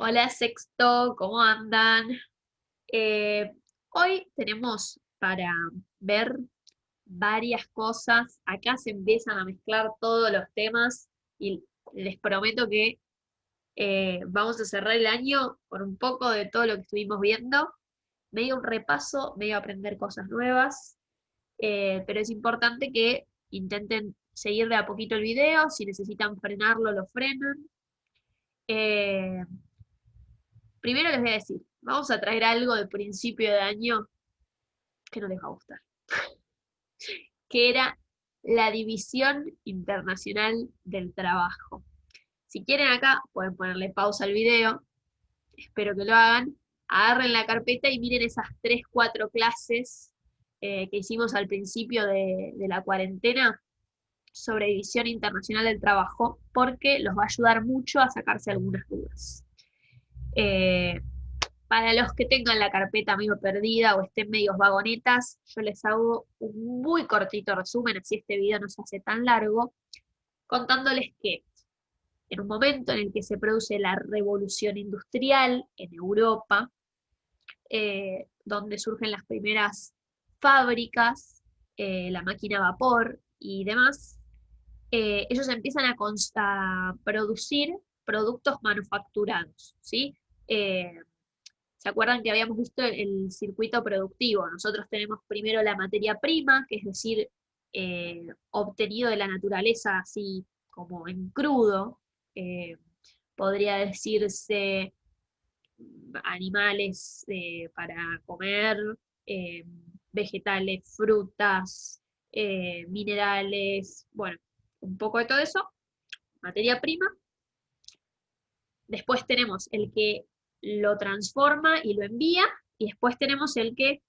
Hola Sexto, ¿cómo andan? Eh, Hoy tenemos para ver varias cosas. Acá se empiezan a mezclar todos los temas y les prometo que vamos a cerrar el año con un poco de todo lo que estuvimos viendo, medio un repaso, medio aprender cosas nuevas, pero es importante que intenten seguir de a poquito el video. Si necesitan frenarlo, lo frenan. Eh, Primero les voy a decir, vamos a traer algo de principio de año que no les va a gustar, que era la División Internacional del Trabajo. Si quieren acá, pueden ponerle pausa al video, espero que lo hagan, agarren la carpeta y miren esas 3, 4 clases que hicimos al principio de la cuarentena sobre División Internacional del Trabajo, porque los va a ayudar mucho a sacarse algunas dudas. Eh, Para los que tengan la carpeta medio perdida o estén medios vagonetas, yo les hago un muy cortito resumen, así este video no se hace tan largo, contándoles que en un momento en el que se produce la revolución industrial en Europa, donde surgen las primeras fábricas, la máquina a vapor y demás, ellos empiezan a producir productos manufacturados, ¿sí? Eh, ¿Se acuerdan que habíamos visto el circuito productivo? Nosotros tenemos primero la materia prima, que es decir, obtenido de la naturaleza así como en crudo, eh, podría decirse animales para comer, eh, vegetales, frutas, minerales, bueno, un poco de todo eso, materia prima. Después tenemos el que lo transforma y lo envía, y después tenemos el que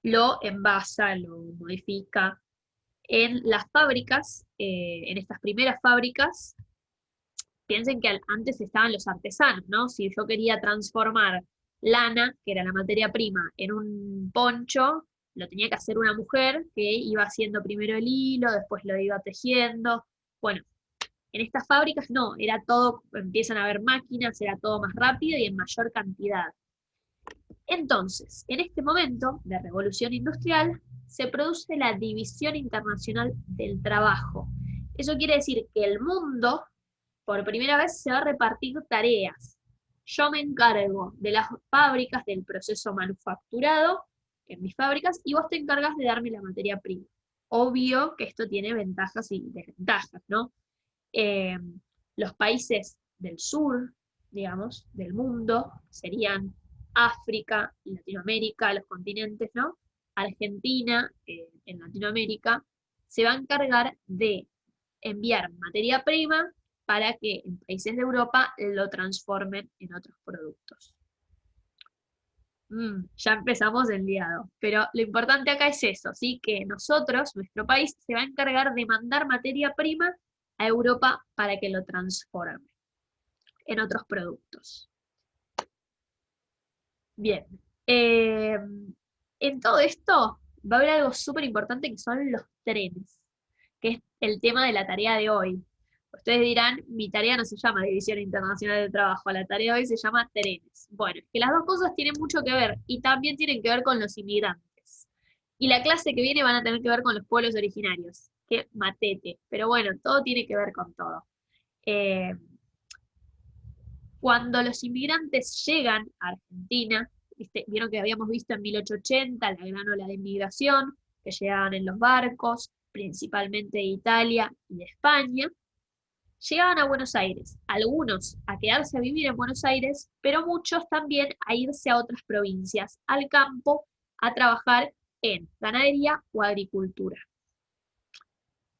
lo envasa, lo modifica. En las fábricas, en estas primeras fábricas, piensen que antes estaban los artesanos, ¿no? Si yo quería transformar lana, que era la materia prima, en un poncho, lo tenía que hacer una mujer que iba haciendo primero el hilo, después lo iba tejiendo. Bueno, en estas fábricas no, era todo, empiezan a haber máquinas, era todo más rápido y en mayor cantidad. Entonces, en este momento de revolución industrial, se produce la División Internacional del Trabajo. Eso quiere decir que el mundo, por primera vez, se va a repartir tareas. Yo me encargo de las fábricas, del proceso manufacturado en mis fábricas, y vos te encargas de darme la materia prima. Obvio que esto tiene ventajas y desventajas, ¿no? Eh, los países del sur, digamos, del mundo, serían África y Latinoamérica, los continentes, ¿no? Argentina, en Latinoamérica, se va a encargar de enviar materia prima para que en países de Europa lo transformen en otros productos. Ya empezamos el liado, pero lo importante acá es eso, ¿sí? Que nosotros, nuestro país, se va a encargar de mandar materia prima a Europa para que lo transforme en otros productos. Bien. Eh, en todo esto va a haber algo súper importante que son los trenes, que es el tema de la tarea de hoy. Ustedes dirán, mi tarea no se llama División Internacional del Trabajo, la tarea de hoy se llama trenes. Bueno, es que las dos cosas tienen mucho que ver y también tienen que ver con los inmigrantes. Y la clase que viene van a tener que ver con los pueblos originarios. Qué matete. Pero bueno, todo tiene que ver con todo. Eh, Cuando los inmigrantes llegan a Argentina, vieron que habíamos visto en 1880 la gran ola de inmigración, que llegaban en los barcos, principalmente de Italia y de España, llegaban a Buenos Aires, algunos a quedarse a vivir en Buenos Aires, pero muchos también a irse a otras provincias, al campo, a trabajar en ganadería o agricultura.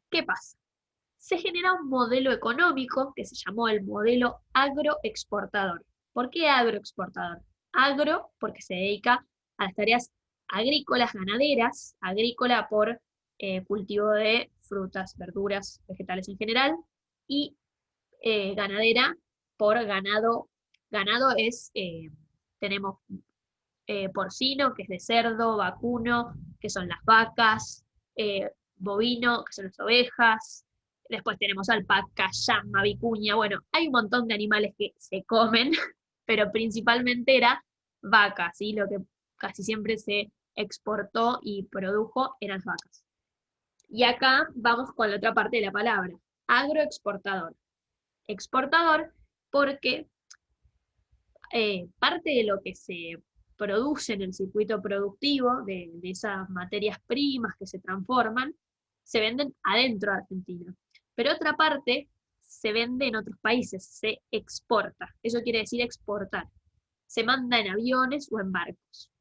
¿Qué pasa? Se genera un modelo económico que se llamó el modelo agroexportador. ¿Por qué agroexportador? Agro porque se dedica a las tareas agrícolas, ganaderas, agrícola por cultivo de frutas, verduras, vegetales en general, y ganadera por ganado. Ganado es, tenemos porcino, que es de cerdo, vacuno, que son las vacas, bovino, que son las ovejas, después tenemos alpaca, llama, vicuña, bueno, hay un montón de animales que se comen, pero principalmente era vaca, ¿sí? Lo que casi siempre se exportó y produjo eran vacas. Y acá vamos con la otra parte de la palabra, agroexportador. Exportador porque parte de lo que se produce en el circuito productivo, de esas materias primas que se transforman, se venden adentro de Argentina. Pero otra parte se vende en otros países, se exporta. Eso quiere decir exportar. Se manda en aviones o en barcos.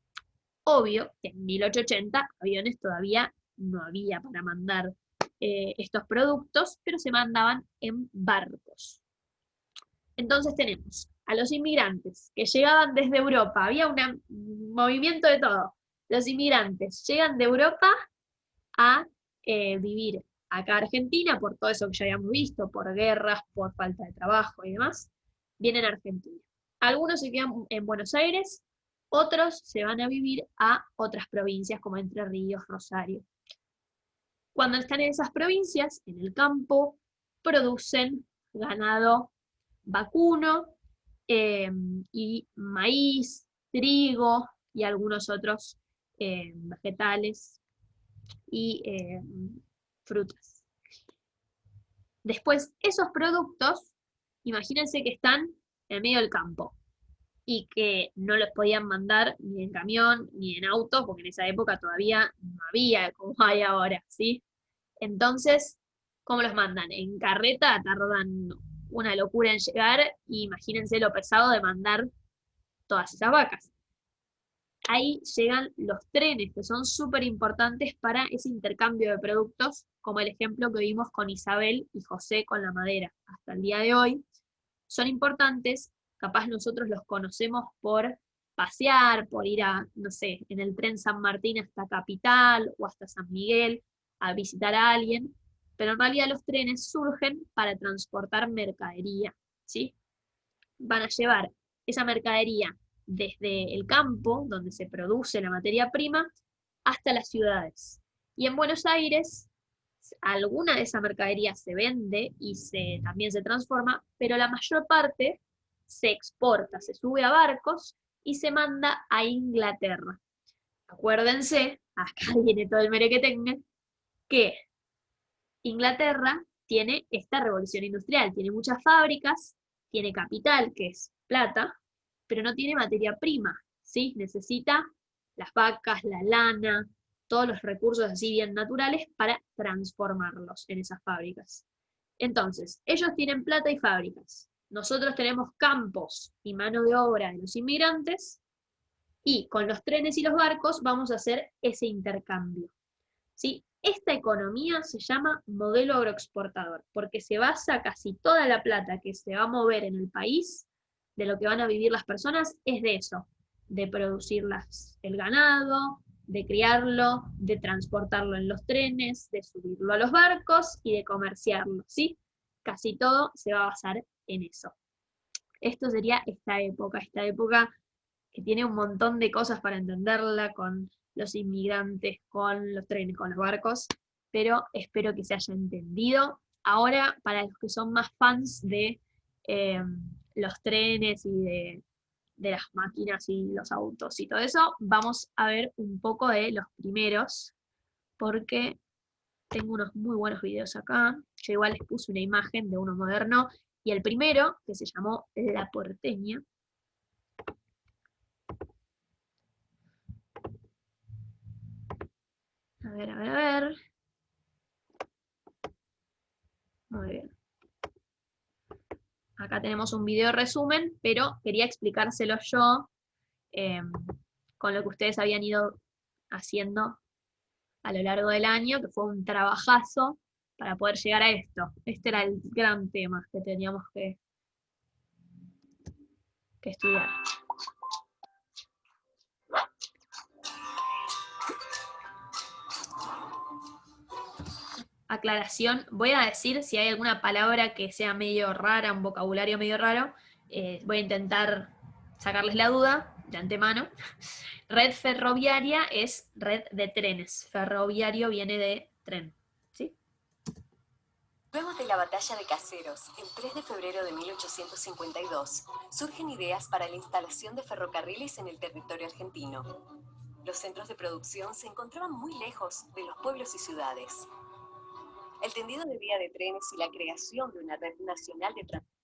Obvio que en 1880 aviones todavía no había para mandar estos productos, pero se mandaban en barcos. Entonces tenemos a los inmigrantes que llegaban desde Europa, había un movimiento de todo. Los inmigrantes llegan de Europa a vivir acá a Argentina, por todo eso que ya habíamos visto, por guerras, por falta de trabajo y demás, vienen a Argentina. Algunos se quedan en Buenos Aires, otros se van a vivir a otras provincias como Entre Ríos, Rosario. Cuando están en esas provincias, en el campo, producen ganado vacuno y maíz, trigo y algunos otros vegetales y frutas. Después, esos productos, imagínense que están en medio del campo y que no los podían mandar ni en camión ni en auto, porque en esa época todavía no había como hay ahora, ¿sí? Entonces, ¿cómo los mandan? En carreta tardan una locura en llegar, y imagínense lo pesado de mandar todas esas vacas. Ahí llegan los trenes, que son súper importantes para ese intercambio de productos, como el ejemplo que vimos con Isabel y José con la madera. Hasta el día de hoy son importantes, capaz nosotros los conocemos por pasear, por ir a, no sé, en el tren San Martín hasta Capital o hasta San Miguel a visitar a alguien, pero en realidad los trenes surgen para transportar mercadería, ¿sí? Van a llevar esa mercadería desde el campo, donde se produce la materia prima, hasta las ciudades. Y en Buenos Aires, alguna de esa mercadería se vende y también se transforma, pero la mayor parte se exporta, se sube a barcos y se manda a Inglaterra. Acuérdense, acá viene todo el merequetengue, que Inglaterra tiene esta revolución industrial, tiene muchas fábricas, tiene capital, que es plata, pero no tiene materia prima, ¿sí? Necesita las vacas, la lana, todos los recursos así bien naturales para transformarlos en esas fábricas. Entonces, ellos tienen plata y fábricas. Nosotros tenemos campos y mano de obra de los inmigrantes, y con los trenes y los barcos vamos a hacer ese intercambio, ¿sí? Esta economía se llama modelo agroexportador, porque se basa casi toda la plata que se va a mover en el país, de lo que van a vivir las personas, es de eso, de producir el ganado, de criarlo, de transportarlo en los trenes, de subirlo a los barcos y de comerciarlo, ¿sí? Casi todo se va a basar en eso. Esto sería esta época que tiene un montón de cosas para entenderla, con los inmigrantes, con los trenes, con los barcos, pero espero que se haya entendido. Ahora, para los que son más fans de los trenes y de las máquinas y los autos y todo eso, vamos a ver un poco de los primeros, porque tengo unos muy buenos videos acá. Yo igual les puse una imagen de uno moderno, y el primero, que se llamó La Porteña. A ver, a ver, a ver. Muy bien. Acá tenemos un video resumen, pero quería explicárselo yo eh, con lo que ustedes habían ido haciendo a lo largo del año, que fue un trabajazo para poder llegar a esto. Este era el gran tema que teníamos que estudiar. Aclaración, voy a decir si hay alguna palabra que sea medio rara, un vocabulario medio raro, voy a intentar sacarles la duda de antemano. Red ferroviaria es red de trenes, ferroviario viene de tren, ¿sí? Luego de la batalla de Caseros, el 3 de febrero de 1852, surgen ideas para la instalación de ferrocarriles en el territorio argentino. Los centros de producción se encontraban muy lejos de los pueblos y ciudades. El tendido de vía de trenes y la creación de una red nacional de transporte.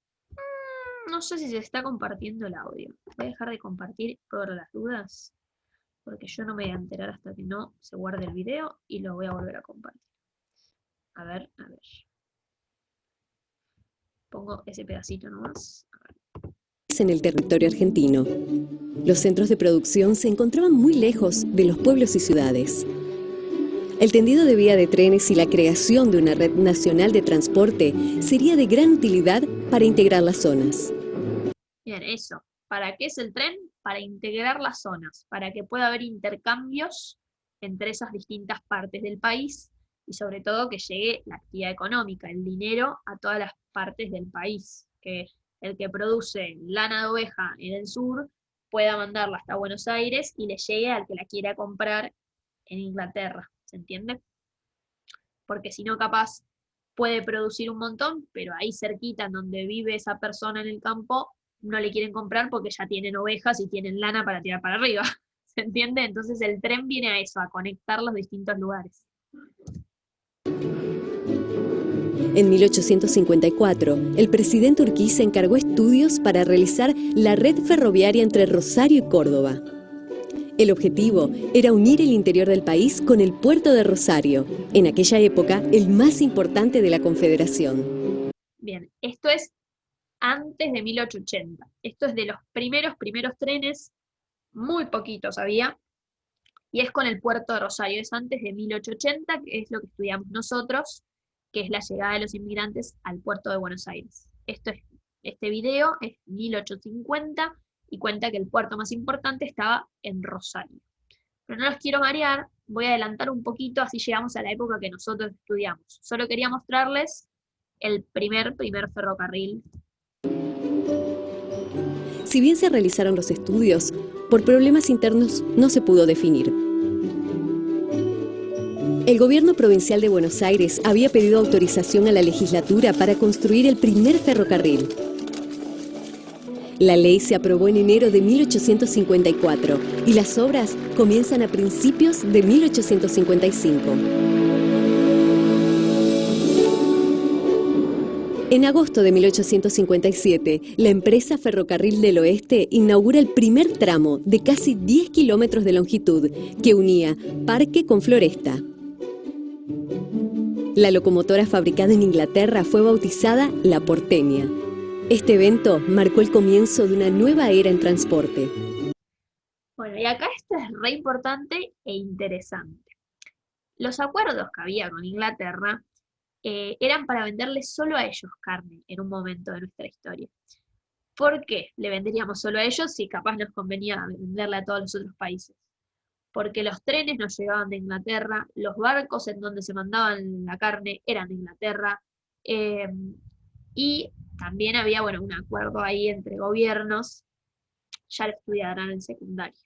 No sé si se está compartiendo el audio. Voy a dejar de compartir por las dudas, porque yo no me voy a enterar hasta que no se guarde el video y lo voy a volver a compartir. A ver, a ver. Pongo ese pedacito nomás. En el territorio argentino. Los centros de producción se encontraban muy lejos de los pueblos y ciudades. El tendido de vía de trenes y la creación de una red nacional de transporte sería de gran utilidad para integrar las zonas. Bien, eso. ¿Para qué es el tren? Para integrar las zonas, para que pueda haber intercambios entre esas distintas partes del país y sobre todo que llegue la actividad económica, el dinero a todas las partes del país. Que el que produce lana de oveja en el sur pueda mandarla hasta Buenos Aires y le llegue al que la quiera comprar en Inglaterra. ¿Se entiende? Porque si no, capaz puede producir un montón, pero ahí cerquita en donde vive esa persona en el campo, no le quieren comprar porque ya tienen ovejas y tienen lana para tirar para arriba. ¿Se entiende? Entonces el tren viene a eso, a conectar los distintos lugares. En 1854, el presidente Urquiza encargó estudios para realizar la red ferroviaria entre Rosario y Córdoba. El objetivo era unir el interior del país con el puerto de Rosario, en aquella época el más importante de la Confederación. Bien, esto es antes de 1880. Esto es de los primeros trenes, muy poquitos había, y es con el puerto de Rosario, es antes de 1880, que es lo que estudiamos nosotros, que es la llegada de los inmigrantes al puerto de Buenos Aires. Este video es 1850 y cuenta que el puerto más importante estaba en Rosario. Pero no los quiero marear, voy a adelantar un poquito, así llegamos a la época que nosotros estudiamos. Solo quería mostrarles el primer ferrocarril. Si bien se realizaron los estudios, por problemas internos no se pudo definir. El gobierno provincial de Buenos Aires había pedido autorización a la legislatura para construir el primer ferrocarril. La ley se aprobó en enero de 1854 y las obras comienzan a principios de 1855. En agosto de 1857, la empresa Ferrocarril del Oeste inaugura el primer tramo de casi 10 kilómetros de longitud que unía Parque con Floresta. La locomotora fabricada en Inglaterra fue bautizada La Porteña. Este evento marcó el comienzo de una nueva era en transporte. Bueno, y acá esto es re importante e interesante. Los acuerdos que había con Inglaterra eran para venderles solo a ellos carne en un momento de nuestra historia. ¿Por qué le venderíamos solo a ellos si capaz nos convenía venderle a todos los otros países? Porque los trenes nos llegaban de Inglaterra, los barcos en donde se mandaban la carne eran de Inglaterra, y también había, bueno, un acuerdo ahí entre gobiernos, ya lo estudiarán en secundaria.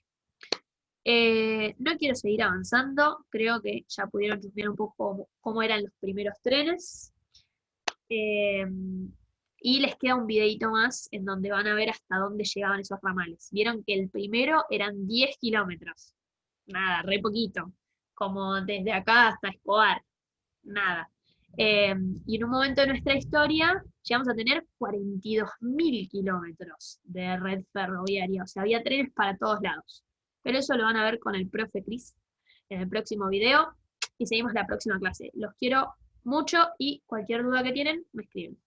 No quiero seguir avanzando, creo que ya pudieron chusmear un poco cómo eran los primeros trenes. Y les queda un videito más en donde van a ver hasta dónde llegaban esos ramales. Vieron que el primero eran 10 kilómetros. Nada, re poquito. Como desde acá hasta Escobar. Nada. Y en un momento de nuestra historia llegamos a tener 42.000 kilómetros de red ferroviaria. O sea, había trenes para todos lados. Pero eso lo van a ver con el profe Cris en el próximo video. Y seguimos la próxima clase. Los quiero mucho y cualquier duda que tienen, me escriben.